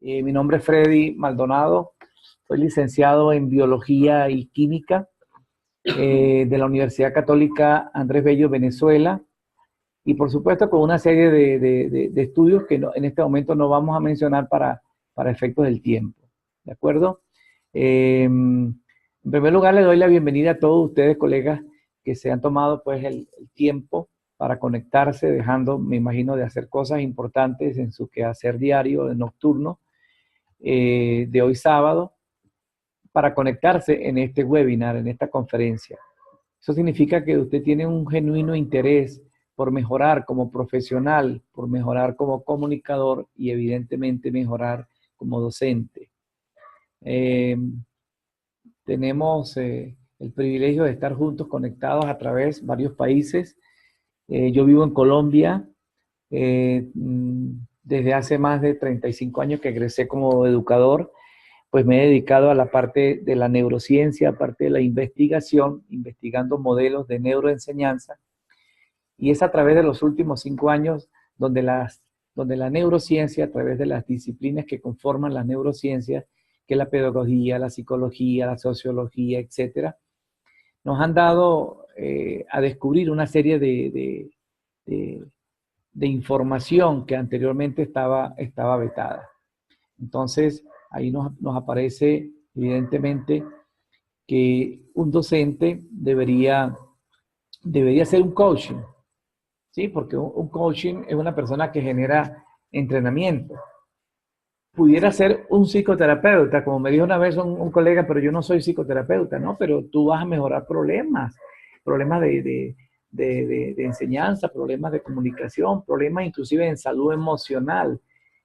Mi nombre es Freddy Maldonado, soy licenciado en Biología y Química de la Universidad Católica Andrés Bello, Venezuela, y por supuesto con una serie de estudios que en este momento no vamos a mencionar para efectos del tiempo, ¿de acuerdo? En primer lugar, le doy la bienvenida a todos ustedes, colegas, que se han tomado pues el tiempo para conectarse, dejando, me imagino, de hacer cosas importantes en su quehacer diario, de nocturno, de hoy sábado, para conectarse en este webinar, en esta conferencia. Eso significa que usted tiene un genuino interés por mejorar como profesional, por mejorar como comunicador y evidentemente mejorar como docente. Tenemos el privilegio de estar juntos conectados a través de varios países. Yo vivo en Colombia desde hace más de 35 años que egresé como educador, pues me he dedicado a la parte de la neurociencia, parte de la investigación, investigando modelos de neuroenseñanza, y es a través de los últimos 5 años donde la neurociencia, a través de las disciplinas que conforman las neurociencias, que es la pedagogía, la psicología, la sociología, etcétera, nos han dado a descubrir una serie de información que anteriormente estaba vetada. Entonces, ahí nos aparece evidentemente que un docente debería ser un coaching, ¿sí? Porque un coaching es una persona que genera entrenamiento. Pudiera ser un psicoterapeuta, como me dijo una vez un colega, pero yo no soy psicoterapeuta, ¿no? Pero tú vas a mejorar problemas de enseñanza, problemas de comunicación, problemas inclusive en salud emocional.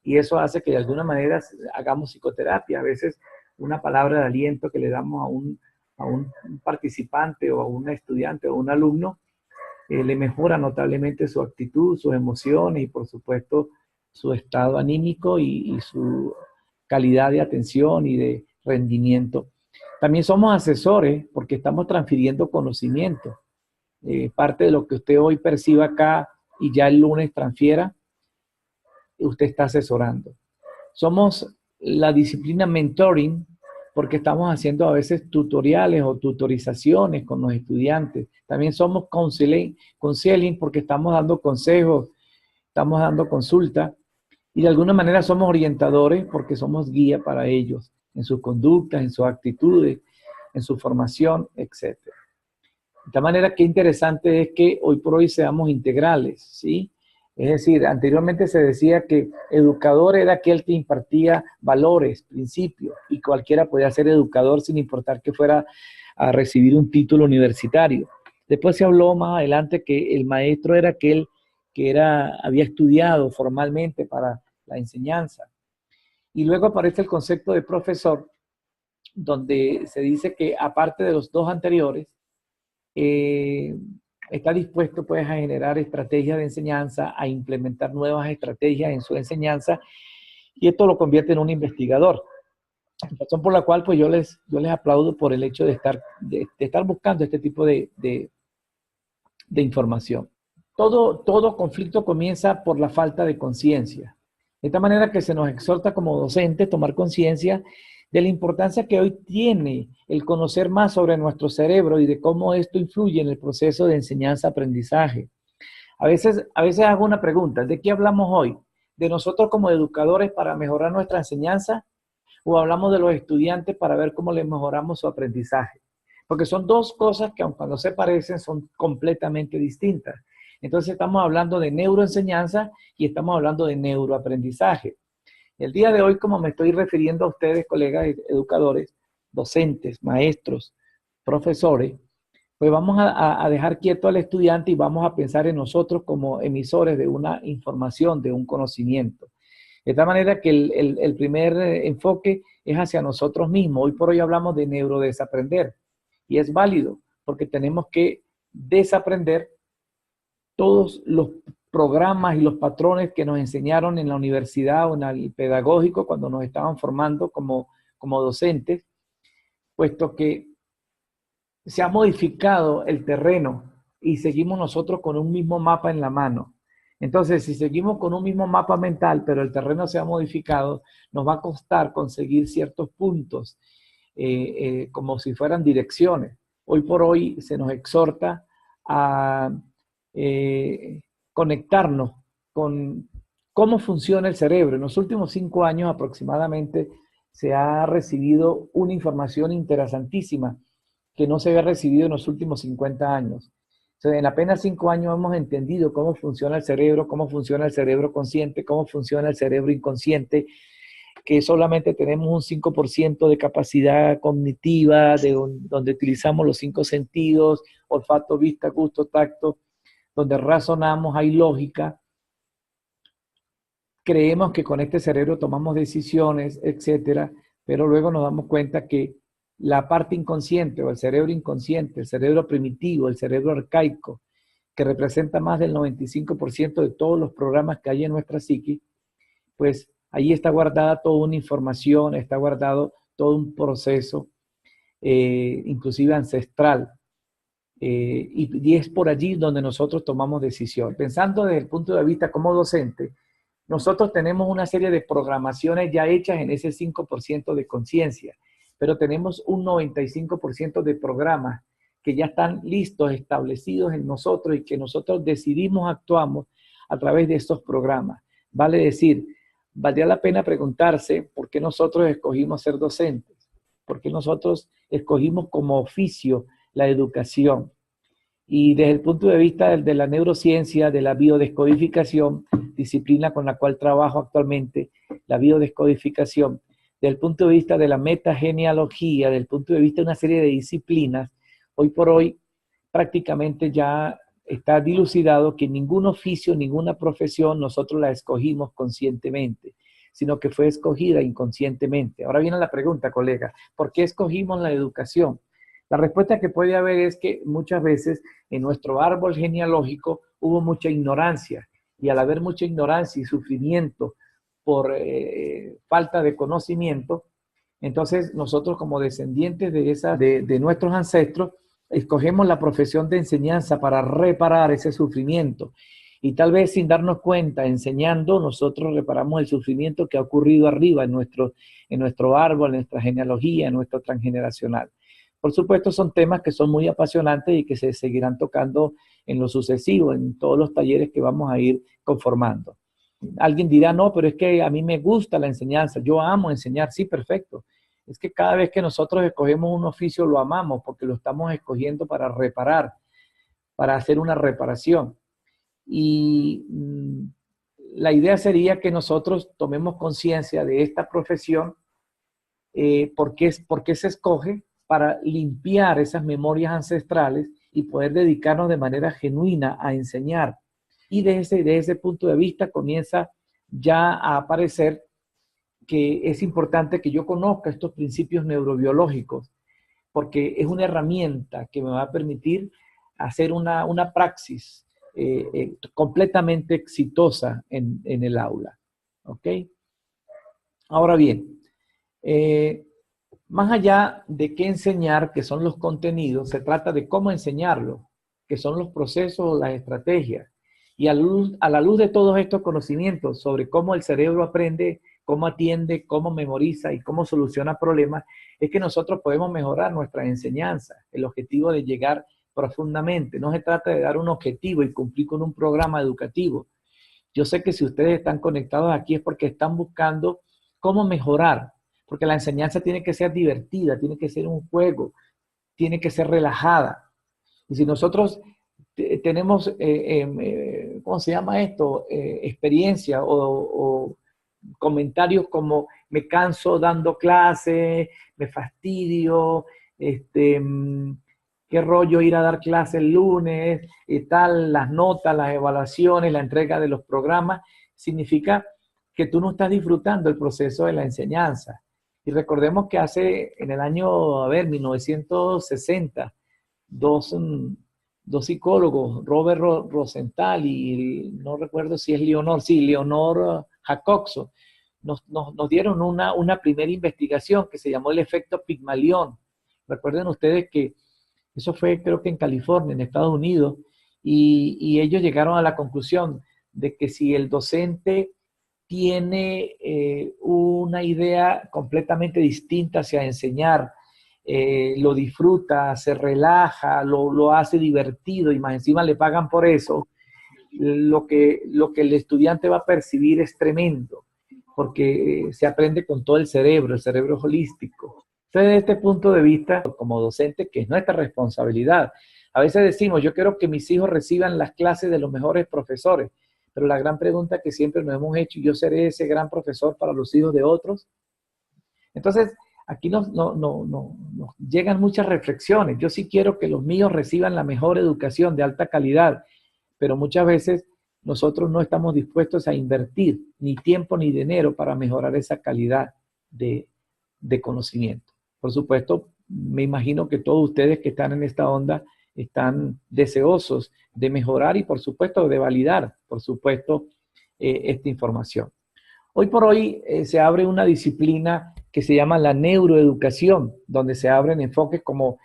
Y eso hace que de alguna manera hagamos psicoterapia. A veces una palabra de aliento que le damos a un participante o a un estudiante o a un alumno le mejora notablemente su actitud, sus emociones y por supuesto su estado anímico y su calidad de atención y de rendimiento. También somos asesores porque estamos transfiriendo conocimiento. Parte de lo que usted hoy perciba acá y ya el lunes transfiera, usted está asesorando. Somos la disciplina mentoring porque estamos haciendo a veces tutoriales o tutorizaciones con los estudiantes. También somos counseling porque estamos dando consejos, estamos dando consulta y de alguna manera somos orientadores porque somos guía para ellos en sus conductas, en sus actitudes, en su formación, etc. De tal manera que interesante es que hoy por hoy seamos integrales, ¿sí? Es decir, anteriormente se decía que educador era aquel que impartía valores, principios, y cualquiera podía ser educador sin importar que fuera a recibir un título universitario. Después se habló más adelante que el maestro era aquel que había estudiado formalmente para la enseñanza. Y luego aparece el concepto de profesor, donde se dice que aparte de los dos anteriores, está dispuesto pues a generar estrategias de enseñanza, a implementar nuevas estrategias en su enseñanza, y esto lo convierte en un investigador. Razón por la cual pues yo les aplaudo por el hecho de estar buscando este tipo de información. Todo conflicto comienza por la falta de conciencia. De esta manera que se nos exhorta como docentes tomar conciencia de la importancia que hoy tiene el conocer más sobre nuestro cerebro y de cómo esto influye en el proceso de enseñanza-aprendizaje. A veces hago una pregunta, ¿de qué hablamos hoy? ¿De nosotros como educadores para mejorar nuestra enseñanza? ¿O hablamos de los estudiantes para ver cómo les mejoramos su aprendizaje? Porque son dos cosas que aun cuando se parecen son completamente distintas. Entonces estamos hablando de neuroenseñanza y estamos hablando de neuroaprendizaje. El día de hoy, como me estoy refiriendo a ustedes, colegas educadores, docentes, maestros, profesores, pues vamos a dejar quieto al estudiante y vamos a pensar en nosotros como emisores de una información, de un conocimiento. De tal manera que el primer enfoque es hacia nosotros mismos. Hoy por hoy hablamos de neurodesaprender y es válido porque tenemos que desaprender todos los programas y los patrones que nos enseñaron en la universidad o en el pedagógico cuando nos estaban formando como docentes, puesto que se ha modificado el terreno y seguimos nosotros con un mismo mapa en la mano. Entonces, si seguimos con un mismo mapa mental, pero el terreno se ha modificado, nos va a costar conseguir ciertos puntos, como si fueran direcciones. Hoy por hoy se nos exhorta a conectarnos con cómo funciona el cerebro. En los últimos 5 años aproximadamente se ha recibido una información interesantísima que no se había recibido en los últimos 50 años. Entonces, en apenas 5 años hemos entendido cómo funciona el cerebro, cómo funciona el cerebro consciente, cómo funciona el cerebro inconsciente, que solamente tenemos un 5% de capacidad cognitiva, donde utilizamos los 5 sentidos, olfato, vista, gusto, tacto, donde razonamos, hay lógica. Creemos que con este cerebro tomamos decisiones, etcétera, pero luego nos damos cuenta que la parte inconsciente o el cerebro inconsciente, el cerebro primitivo, el cerebro arcaico, que representa más del 95% de todos los programas que hay en nuestra psique, pues ahí está guardada toda una información, está guardado todo un proceso, inclusive ancestral, y es por allí donde nosotros tomamos decisión. Pensando desde el punto de vista como docente, nosotros tenemos una serie de programaciones ya hechas en ese 5% de conciencia, pero tenemos un 95% de programas que ya están listos, establecidos en nosotros y que nosotros decidimos, actuamos a través de estos programas. Vale decir, valdría la pena preguntarse por qué nosotros escogimos ser docentes, por qué nosotros escogimos como oficio la educación. Y desde el punto de vista de la neurociencia, de la biodescodificación, disciplina con la cual trabajo actualmente, la biodescodificación, desde el punto de vista de la metagenealogía, desde el punto de vista de una serie de disciplinas, hoy por hoy prácticamente ya está dilucidado que ningún oficio, ninguna profesión nosotros la escogimos conscientemente, sino que fue escogida inconscientemente. Ahora viene la pregunta, colega, ¿por qué escogimos la educación? La respuesta que puede haber es que muchas veces en nuestro árbol genealógico hubo mucha ignorancia, y al haber mucha ignorancia y sufrimiento por falta de conocimiento, entonces nosotros como descendientes de nuestros ancestros escogemos la profesión de enseñanza para reparar ese sufrimiento. Y tal vez sin darnos cuenta, enseñando, nosotros reparamos el sufrimiento que ha ocurrido arriba en nuestro árbol, en nuestra genealogía, en nuestro transgeneracional. Por supuesto, son temas que son muy apasionantes y que se seguirán tocando en lo sucesivo, en todos los talleres que vamos a ir conformando. Alguien dirá, no, pero es que a mí me gusta la enseñanza, yo amo enseñar. Sí, perfecto. Es que cada vez que nosotros escogemos un oficio lo amamos porque lo estamos escogiendo para reparar, para hacer una reparación. Y la idea sería que nosotros tomemos conciencia de esta profesión, por qué se escoge, para limpiar esas memorias ancestrales y poder dedicarnos de manera genuina a enseñar. Y desde ese punto de vista comienza ya a aparecer que es importante que yo conozca estos principios neurobiológicos, porque es una herramienta que me va a permitir hacer una praxis completamente exitosa en el aula. ¿Ok? Ahora bien, más allá de qué enseñar, que son los contenidos, se trata de cómo enseñarlo, que son los procesos o las estrategias. Y a la luz de todos estos conocimientos sobre cómo el cerebro aprende, cómo atiende, cómo memoriza y cómo soluciona problemas, es que nosotros podemos mejorar nuestra enseñanza. El objetivo de llegar profundamente. No se trata de dar un objetivo y cumplir con un programa educativo. Yo sé que si ustedes están conectados aquí es porque están buscando cómo mejorar, porque la enseñanza tiene que ser divertida, tiene que ser un juego, tiene que ser relajada. Y si nosotros tenemos, ¿cómo se llama esto? Experiencia o comentarios como me canso dando clase, me fastidio, qué rollo ir a dar clase el lunes y tal, las notas, las evaluaciones, la entrega de los programas, significa que tú no estás disfrutando el proceso de la enseñanza. Y recordemos que en el año, 1960, dos psicólogos, Robert Rosenthal y no recuerdo si es Leonor Jacobson, nos dieron una primera investigación que se llamó el efecto Pigmalión. Recuerden ustedes que eso fue, creo que en California, en Estados Unidos, y ellos llegaron a la conclusión de que si el docente tiene una idea completamente distinta hacia enseñar, lo disfruta, se relaja, lo hace divertido y más encima le pagan por eso, lo que el estudiante va a percibir es tremendo, porque se aprende con todo el cerebro es holístico. Entonces, desde este punto de vista, como docente, que es nuestra responsabilidad, a veces decimos, yo quiero que mis hijos reciban las clases de los mejores profesores, pero la gran pregunta que siempre nos hemos hecho, ¿yo seré ese gran profesor para los hijos de otros? Entonces, aquí nos llegan muchas reflexiones. Yo sí quiero que los míos reciban la mejor educación de alta calidad, pero muchas veces nosotros no estamos dispuestos a invertir ni tiempo ni dinero para mejorar esa calidad de conocimiento. Por supuesto, me imagino que todos ustedes que están en esta onda están deseosos de mejorar y, por supuesto, de validar, por supuesto, esta información. Hoy por hoy se abre una disciplina que se llama la neuroeducación, donde se abren enfoques como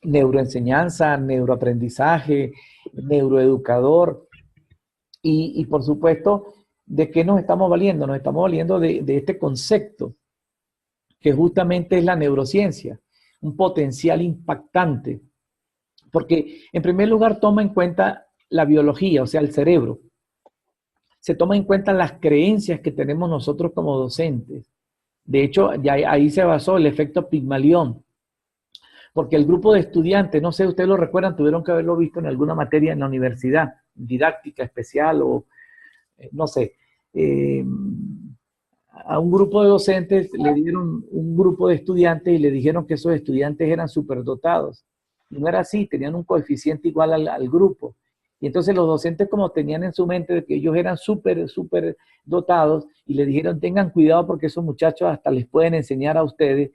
neuroenseñanza, neuroaprendizaje, neuroeducador y por supuesto, ¿de qué nos estamos valiendo? Nos estamos valiendo de este concepto que justamente es la neurociencia, un potencial impactante, porque en primer lugar toma en cuenta la biología, o sea, el cerebro. Se toma en cuenta las creencias que tenemos nosotros como docentes. De hecho, ya ahí se basó el efecto Pigmalión, porque el grupo de estudiantes, no sé, ustedes lo recuerdan, tuvieron que haberlo visto en alguna materia en la universidad, didáctica especial o no sé, a un grupo de docentes le dieron un grupo de estudiantes y le dijeron que esos estudiantes eran superdotados. Y no era así, tenían un coeficiente igual al grupo. Y entonces los docentes, como tenían en su mente de que ellos eran súper dotados, y le dijeron, tengan cuidado porque esos muchachos hasta les pueden enseñar a ustedes.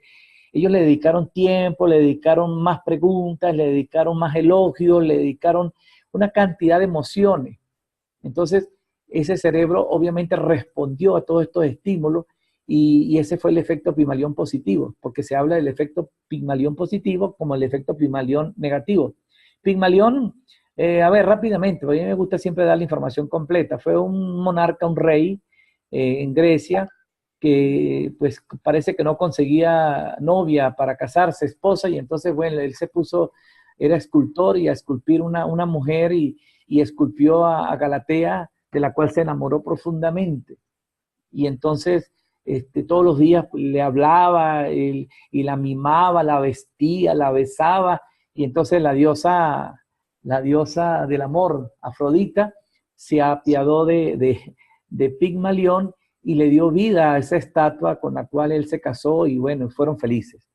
Ellos le dedicaron tiempo, le dedicaron más preguntas, le dedicaron más elogios, le dedicaron una cantidad de emociones. Entonces, ese cerebro obviamente respondió a todos estos estímulos y ese fue el efecto Pigmalión positivo, porque se habla del efecto Pigmalión positivo como el efecto Pigmalión negativo. Pigmalión, a ver, rápidamente, a mí me gusta siempre dar la información completa. Fue un monarca, un rey en Grecia, que pues parece que no conseguía novia para casarse, esposa, y entonces, bueno, él se puso, era escultor y a esculpir una mujer y esculpió a Galatea, de la cual se enamoró profundamente. Y entonces todos los días le hablaba y la mimaba, la vestía, la besaba, y entonces la diosa del amor, Afrodita, se apiadó de Pigmalión y le dio vida a esa estatua con la cual él se casó y bueno, fueron felices.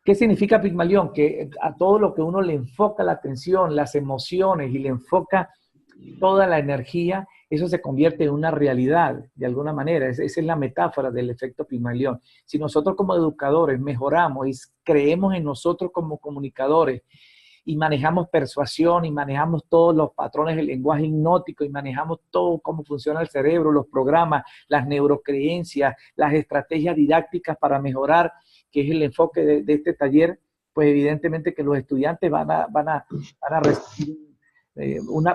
¿Qué significa Pigmalión? Que a todo lo que uno le enfoca la atención, las emociones y le enfoca toda la energía, eso se convierte en una realidad, de alguna manera. Esa es la metáfora del efecto Pigmalión. Si nosotros como educadores mejoramos y creemos en nosotros como comunicadores y manejamos persuasión y manejamos todos los patrones del lenguaje hipnótico y manejamos todo cómo funciona el cerebro, los programas, las neurocreencias, las estrategias didácticas para mejorar, que es el enfoque de este taller, pues evidentemente que los estudiantes van a recibir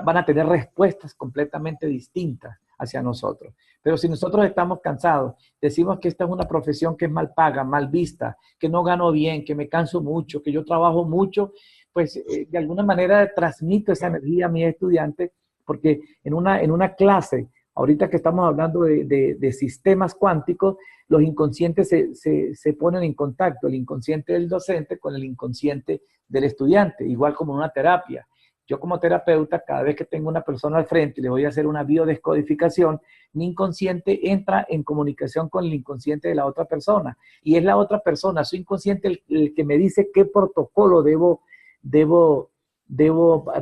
van a tener respuestas completamente distintas hacia nosotros. Pero si nosotros estamos cansados, decimos que esta es una profesión que es mal paga, mal vista, que no gano bien, que me canso mucho, que yo trabajo mucho, pues de alguna manera transmito esa energía a mis estudiantes, porque en una clase, ahorita que estamos hablando de sistemas cuánticos, los inconscientes se ponen en contacto, el inconsciente del docente con el inconsciente del estudiante, igual como en una terapia. Yo como terapeuta, cada vez que tengo una persona al frente y le voy a hacer una biodescodificación, mi inconsciente entra en comunicación con el inconsciente de la otra persona. Y es la otra persona, su inconsciente, el que me dice qué protocolo debo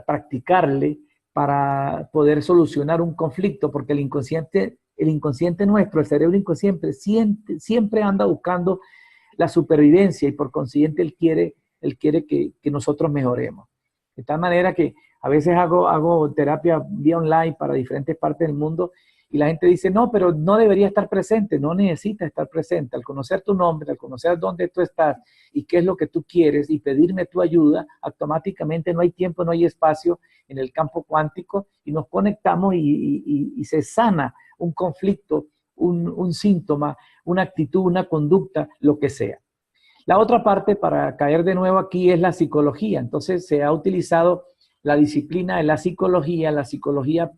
practicarle para poder solucionar un conflicto, porque el inconsciente nuestro, el cerebro inconsciente, siempre anda buscando la supervivencia y por consiguiente él quiere que nosotros mejoremos. De tal manera que a veces hago terapia vía online para diferentes partes del mundo Y la gente dice, no, pero no debería estar presente, no necesita estar presente. Al conocer tu nombre, al conocer dónde tú estás y qué es lo que tú quieres y pedirme tu ayuda, automáticamente no hay tiempo, no hay espacio en el campo cuántico y nos conectamos y se sana un conflicto, un síntoma, una actitud, una conducta, lo que sea. La otra parte, para caer de nuevo aquí, es la psicología. Entonces se ha utilizado la disciplina de la psicología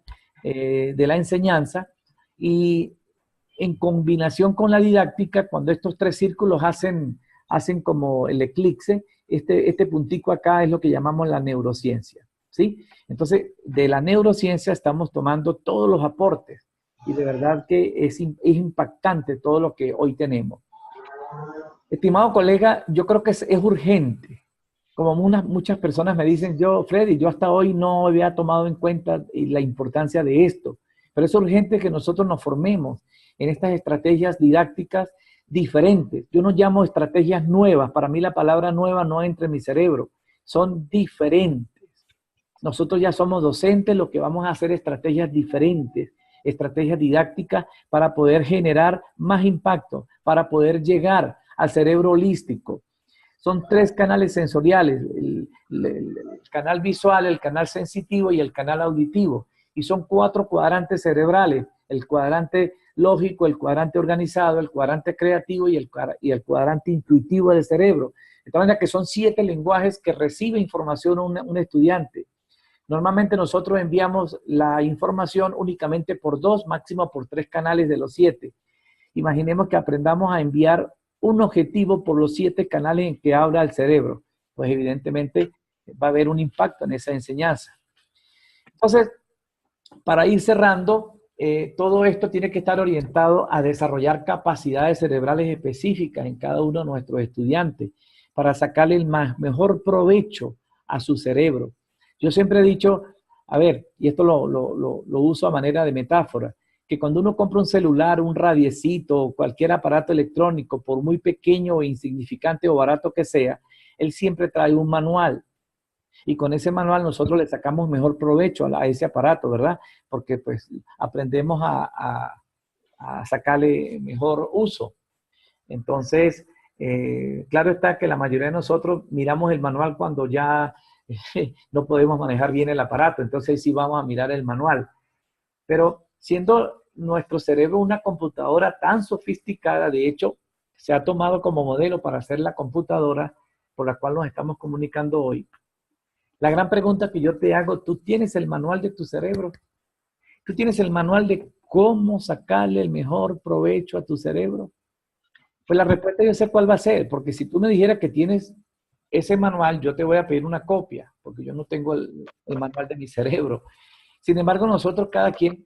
de la enseñanza, y en combinación con la didáctica, cuando estos tres círculos hacen como el eclipse, este puntico acá es lo que llamamos la neurociencia, ¿sí? Entonces, de la neurociencia estamos tomando todos los aportes y de verdad que es impactante todo lo que hoy tenemos. Estimado colega, yo creo que es urgente. Como muchas personas me dicen, Freddy, yo hasta hoy no había tomado en cuenta la importancia de esto, pero es urgente que nosotros nos formemos en estas estrategias didácticas diferentes. Yo no llamo estrategias nuevas, para mí la palabra nueva no entra en mi cerebro, son diferentes. Nosotros ya somos docentes, lo que vamos a hacer es estrategias diferentes, estrategias didácticas para poder generar más impacto, para poder llegar al cerebro holístico. Son tres canales sensoriales, el canal visual, el canal sensitivo y el canal auditivo. Y son 4 cuadrantes cerebrales, el cuadrante lógico, el cuadrante organizado, el cuadrante creativo y el cuadrante intuitivo del cerebro. De tal manera que son 7 lenguajes que recibe información un estudiante. Normalmente nosotros enviamos la información únicamente por 2, máximo por 3 canales de los 7. Imaginemos que aprendamos a enviar un objetivo por los 7 canales en que habla el cerebro. Pues evidentemente va a haber un impacto en esa enseñanza. Entonces, para ir cerrando, todo esto tiene que estar orientado a desarrollar capacidades cerebrales específicas en cada uno de nuestros estudiantes para sacarle el mejor provecho a su cerebro. Yo siempre he dicho, a ver, y esto lo uso a manera de metáfora, que cuando uno compra un celular, un radiecito o cualquier aparato electrónico, por muy pequeño o insignificante o barato que sea, él siempre trae un manual. Y con ese manual nosotros le sacamos mejor provecho a ese aparato, ¿verdad? Porque pues aprendemos a sacarle mejor uso. Entonces, claro está que la mayoría de nosotros miramos el manual cuando ya no podemos manejar bien el aparato, entonces sí vamos a mirar el manual. Pero siendo nuestro cerebro una computadora tan sofisticada, de hecho, se ha tomado como modelo para hacer la computadora por la cual nos estamos comunicando hoy. La gran pregunta que yo te hago, ¿tú tienes el manual de tu cerebro? ¿Tú tienes el manual de cómo sacarle el mejor provecho a tu cerebro? Pues la respuesta yo sé cuál va a ser, porque si tú me dijeras que tienes ese manual, yo te voy a pedir una copia, porque yo no tengo el manual de mi cerebro. Sin embargo, nosotros cada quien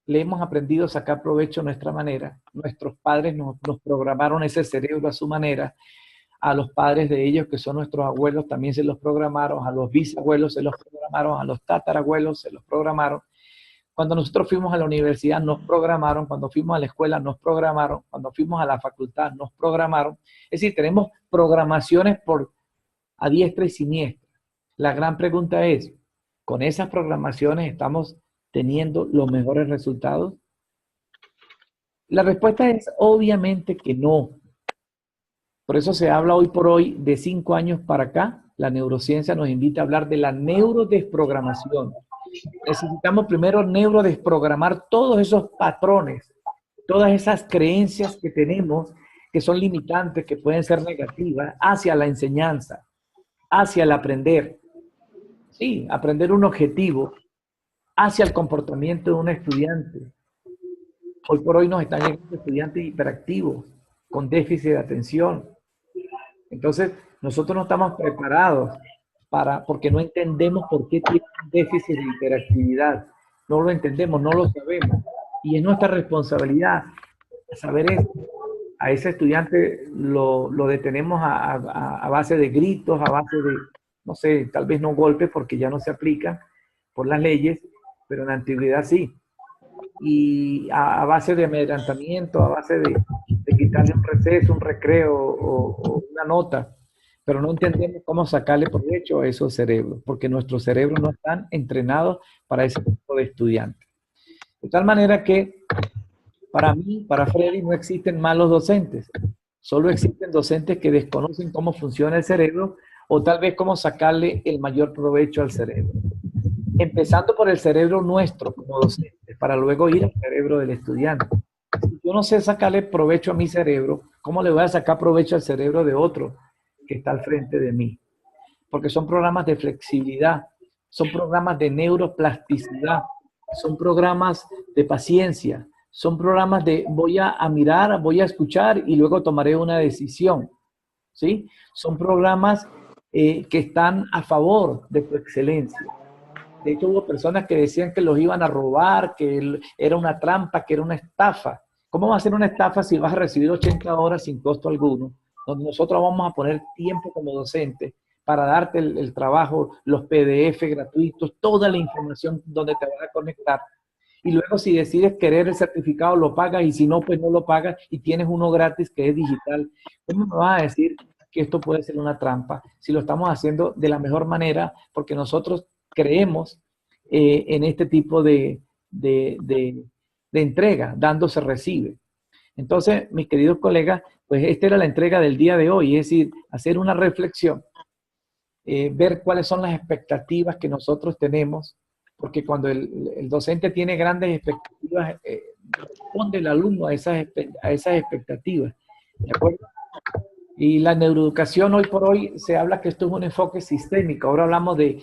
le hemos aprendido a sacar provecho a nuestra manera. Nuestros padres nos programaron ese cerebro a su manera. A los padres de ellos, que son nuestros abuelos, también se los programaron. A los bisabuelos se los programaron. A los tatarabuelos se los programaron. Cuando nosotros fuimos a la universidad nos programaron. Cuando fuimos a la escuela nos programaron. Cuando fuimos a la facultad nos programaron. Es decir, tenemos programaciones a diestra y siniestra. La gran pregunta es, ¿con esas programaciones estamos teniendo los mejores resultados? La respuesta es obviamente que no. Por eso se habla hoy por hoy de 5 años para acá. La neurociencia nos invita a hablar de la neurodesprogramación. Necesitamos primero neurodesprogramar todos esos patrones, todas esas creencias que tenemos que son limitantes, que pueden ser negativas, hacia la enseñanza, hacia el aprender. Sí, aprender un objetivo, hacia el comportamiento de un estudiante. Hoy por hoy nos están llegando estudiantes hiperactivos, con déficit de atención. Entonces, nosotros no estamos preparados porque no entendemos por qué tiene un déficit de hiperactividad. No lo entendemos, no lo sabemos. Y es nuestra responsabilidad saber esto. A ese estudiante lo detenemos a base de gritos, a base de, no sé, tal vez no golpes porque ya no se aplican por las leyes, pero en la antigüedad sí. Y a base de amedrentamiento, a base de quitarle un receso, un recreo o una nota, pero no entendemos cómo sacarle provecho a esos cerebros, porque nuestros cerebros no están entrenados para ese tipo de estudiantes. De tal manera que Para mí, para Freddy, no existen malos docentes. Solo existen docentes que desconocen cómo funciona el cerebro o tal vez cómo sacarle el mayor provecho al cerebro. Empezando por el cerebro nuestro como docentes, para luego ir al cerebro del estudiante. Si yo no sé sacarle provecho a mi cerebro, ¿cómo le voy a sacar provecho al cerebro de otro que está al frente de mí? Porque son programas de flexibilidad, son programas de neuroplasticidad, son programas de paciencia, son programas de voy a mirar, voy a escuchar y luego tomaré una decisión, ¿sí? Son programas que están a favor de tu excelencia. De hecho, hubo personas que decían que los iban a robar, que era una trampa, que era una estafa. ¿Cómo va a ser una estafa si vas a recibir 80 horas sin costo alguno? Donde nosotros vamos a poner tiempo como docente para darte el trabajo, los PDF gratuitos, toda la información donde te vas a conectar. Y luego si decides querer el certificado, lo pagas y si no, pues no lo pagas y tienes uno gratis que es digital. ¿Cómo me vas a decir que esto puede ser una trampa si lo estamos haciendo de la mejor manera? Porque nosotros creemos en este tipo de entrega, dando se recibe. Entonces, mis queridos colegas, pues esta era la entrega del día de hoy, es decir, hacer una reflexión, ver cuáles son las expectativas que nosotros tenemos, porque cuando el docente tiene grandes expectativas, responde el alumno a esas expectativas, ¿de acuerdo? Y la neuroeducación hoy por hoy se habla que esto es un enfoque sistémico. Ahora hablamos de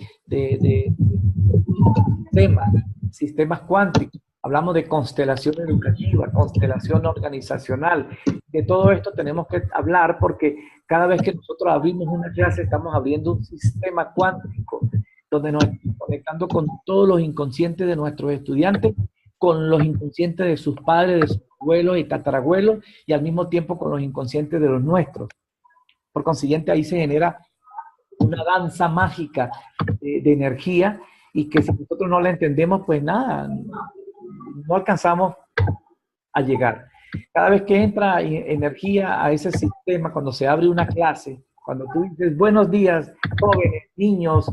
sistemas cuánticos. Hablamos de constelación educativa, constelación organizacional. De todo esto tenemos que hablar porque cada vez que nosotros abrimos una clase estamos abriendo un sistema cuántico donde nos estamos conectando con todos los inconscientes de nuestros estudiantes, con los inconscientes de sus padres, de sus abuelos y tatarabuelos y al mismo tiempo con los inconscientes de los nuestros. Por consiguiente, ahí se genera una danza mágica de energía y que si nosotros no la entendemos, pues nada, no alcanzamos a llegar. Cada vez que entra energía a ese sistema, cuando se abre una clase, cuando tú dices buenos días, jóvenes, niños,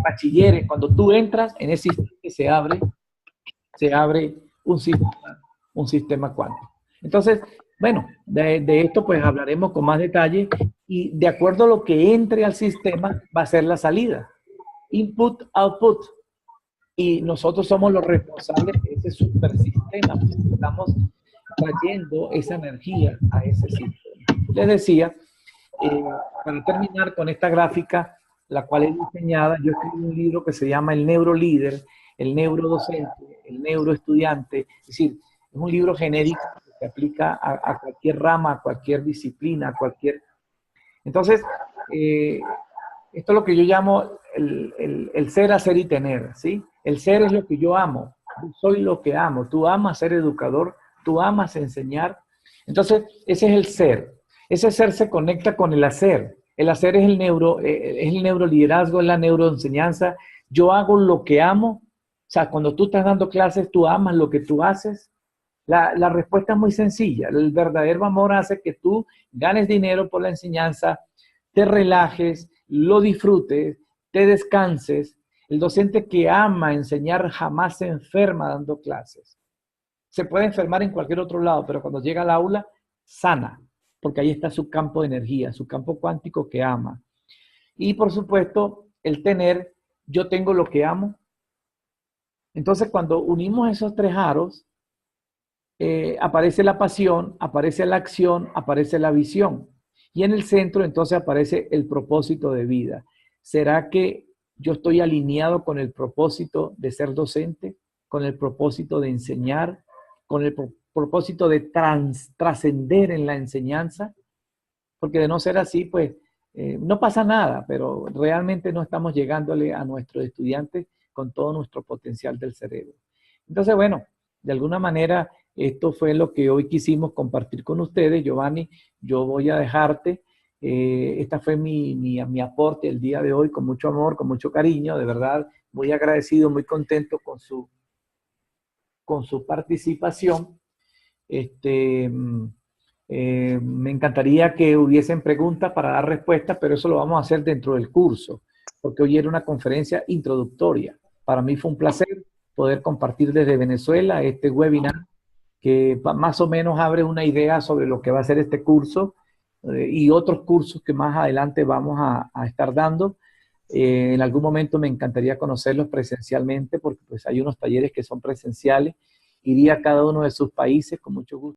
bachilleres, cuando tú entras en ese sistema se abre un sistema cuántico. Entonces, bueno, de esto pues hablaremos con más detalle y de acuerdo a lo que entre al sistema va a ser la salida. Input, output. Y nosotros somos los responsables de ese supersistema. Estamos trayendo esa energía a ese sistema. Les decía, para terminar con esta gráfica, la cual es diseñada, yo escribí un libro que se llama El Neurolíder, el neurodocente, el neuroestudiante, es decir, es un libro genérico que se aplica a cualquier rama, a cualquier disciplina, a cualquier... Entonces, esto es lo que yo llamo el ser, hacer y tener, ¿sí? El ser es lo que yo amo, yo soy lo que amo, tú amas ser educador, tú amas enseñar. Entonces, ese es el ser. Ese ser se conecta con el hacer. El hacer es el neuroliderazgo, es la neuroenseñanza. Yo hago lo que amo. O sea, cuando tú estás dando clases, tú amas lo que tú haces. La respuesta es muy sencilla. El verdadero amor hace que tú ganes dinero por la enseñanza, te relajes, lo disfrutes, te descanses. El docente que ama enseñar jamás se enferma dando clases. Se puede enfermar en cualquier otro lado, pero cuando llega al aula, sana, porque ahí está su campo de energía, su campo cuántico que ama. Y por supuesto, el tener, yo tengo lo que amo. Entonces, cuando unimos esos tres aros, aparece la pasión, aparece la acción, aparece la visión. Y en el centro, entonces, aparece el propósito de vida. ¿Será que yo estoy alineado con el propósito de ser docente, con el propósito de enseñar, con el propósito de trascender en la enseñanza? Porque de no ser así, pues, no pasa nada, pero realmente no estamos llegándole a nuestros estudiantes con todo nuestro potencial del cerebro. Entonces, bueno, de alguna manera, esto fue lo que hoy quisimos compartir con ustedes. Giovanni, yo voy a dejarte. Esta fue mi aporte el día de hoy, con mucho amor, con mucho cariño, de verdad, muy agradecido, muy contento con su participación. Me encantaría que hubiesen preguntas para dar respuestas, pero eso lo vamos a hacer dentro del curso, porque hoy era una conferencia introductoria. Para mí fue un placer, poder compartir desde Venezuela este webinar que más o menos abre una idea sobre lo que va a ser este curso y otros cursos que más adelante vamos a estar dando. En algún momento me encantaría conocerlos presencialmente porque pues hay unos talleres que son presenciales. Iría a cada uno de sus países con mucho gusto.